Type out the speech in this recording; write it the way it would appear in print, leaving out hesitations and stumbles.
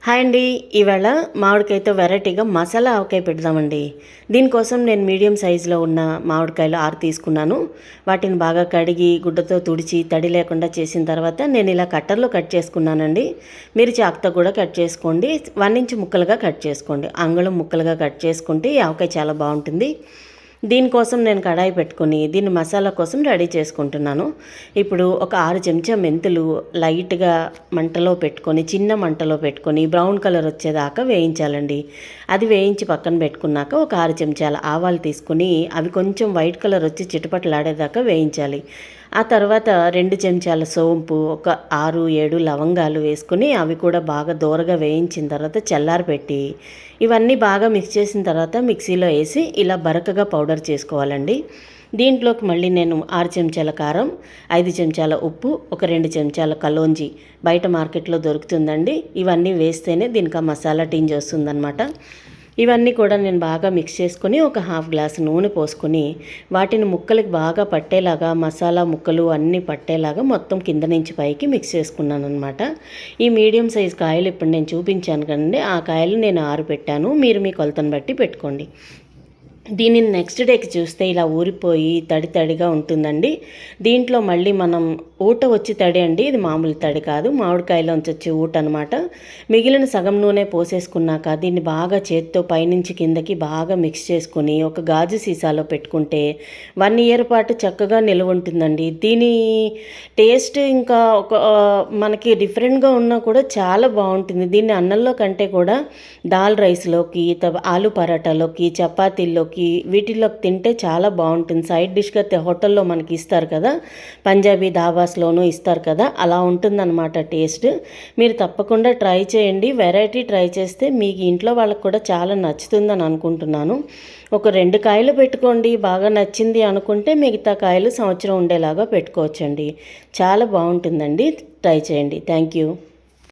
Hi అండి. ఇవాళ మామిడికాయతో వెరైటీగా మసాలా ఆవకాయ పెడదామండి. దీనికోసం నేను మీడియం సైజులో ఉన్న మామిడికాయలు 6 తీసుకున్నాను. వాటిని బాగా కడిగి గుడ్డతో తుడిచి తడి లేకుండా చేసిన తర్వాత నేను ఇలా కట్టర్లో కట్ చేసుకున్నానండి. మీరు చాకుతో కూడా కట్ చేసుకోండి. 1 ఇంచ్ ముక్కలుగా కట్ చేసుకోండి. అంగుళం ముక్కలుగా కట్ చేసుకుంటే ఈ ఆవకాయ చాలా బాగుంటుంది. దీనికోసం నేను కడాయి పెట్టుకొని దీన్ని మసాలా కోసం రెడీ చేసుకుంటున్నాను. ఇప్పుడు ఒక 6 చెంచా మెంతులు లైట్గా మంటలో పెట్టుకొని చిన్న మంటలో పెట్టుకొని బ్రౌన్ కలర్ వచ్చేదాకా వేయించాలండి. అది వేయించి పక్కన పెట్టుకున్నాక ఒక 6 చెంచాల ఆవాలు తీసుకుని అవి కొంచెం వైట్ కలర్ వచ్చి చిటపటలాడేదాకా వేయించాలి. ఆ తర్వాత 2 చెంచాల సోంపు, ఒక 6, 7 లవంగాలు వేసుకుని అవి కూడా బాగా దోరగా వేయించిన తర్వాత చల్లారపెట్టి ఇవన్నీ బాగా మిక్స్ చేసిన తర్వాత మిక్సీలో వేసి ఇలా బరకగా పౌడర్ చేసుకోవాలండి. దీంట్లోకి మళ్ళీ నేను 6 చెంచాల కారం, 5 చెంచాల ఉప్పు, ఒక 2 చెంచాల కలోంజీ బయట మార్కెట్లో దొరుకుతుందండి. ఇవన్నీ వేస్తేనే దీనికి ఆ మసాలా టింజ్ వస్తుందన్నమాట. ఇవన్నీ కూడా నేను బాగా మిక్స్ చేసుకొని ఒక 1/2 గ్లాసు నూనె పోసుకొని వాటిని ముక్కలకి బాగా పట్టేలాగా మసాలా ముక్కలు అన్నీ పట్టేలాగా మొత్తం కింద నుంచి పైకి మిక్స్ చేసుకున్నాను అనమాట. ఈ మీడియం సైజ్ కాయలు ఇప్పుడు నేను చూపించాను కదండి, ఆ కాయలు నేను 6 పెట్టాను. మీరు మీ కొలతను బట్టి పెట్టుకోండి. దీనిని నెక్స్ట్ డేకి చూస్తే ఇలా ఊరిపోయి తడి తడిగా ఉంటుందండి. దీంట్లో మళ్ళీ మనం ఊట వచ్చి తడి అండి, ఇది మామూలు తడి కాదు, మామిడికాయలోంచి వచ్చే ఊట అనమాట. మిగిలిన సగం నూనె పోసేసుకున్నాక దీన్ని బాగా చేత్తో పైనుంచి కిందకి బాగా మిక్స్ చేసుకుని ఒక గాజు సీసాలో పెట్టుకుంటే 1 ఇయర్ పాటు చక్కగా నిల్వ ఉంటుందండి. దీని టేస్ట్ ఇంకా ఒక మనకి డిఫరెంట్గా ఉన్నా కూడా చాలా బాగుంటుంది. దీన్ని అన్నంలో కంటే కూడా దాల్ రైస్లోకి, ఆలు పరాటాలోకి, చపాతీల్లోకి, వీటిల్లోకి తింటే చాలా బాగుంటుంది. సైడ్ డిష్గా హోటల్లో మనకి ఇస్తారు కదా, పంజాబీ ధాబాస్లోనూ ఇస్తారు కదా, అలా ఉంటుందన్నమాట టేస్ట్. మీరు తప్పకుండా ట్రై చేయండి. వెరైటీ ట్రై చేస్తే మీకు ఇంట్లో వాళ్ళకి కూడా చాలా నచ్చుతుందని అనుకుంటున్నాను. ఒక 2 కాయలు పెట్టుకోండి, బాగా నచ్చింది అనుకుంటే మిగతా కాయలు సంవత్సరం ఉండేలాగా పెట్టుకోవచ్చండి. చాలా బాగుంటుందండి, ట్రై చేయండి. Thank you.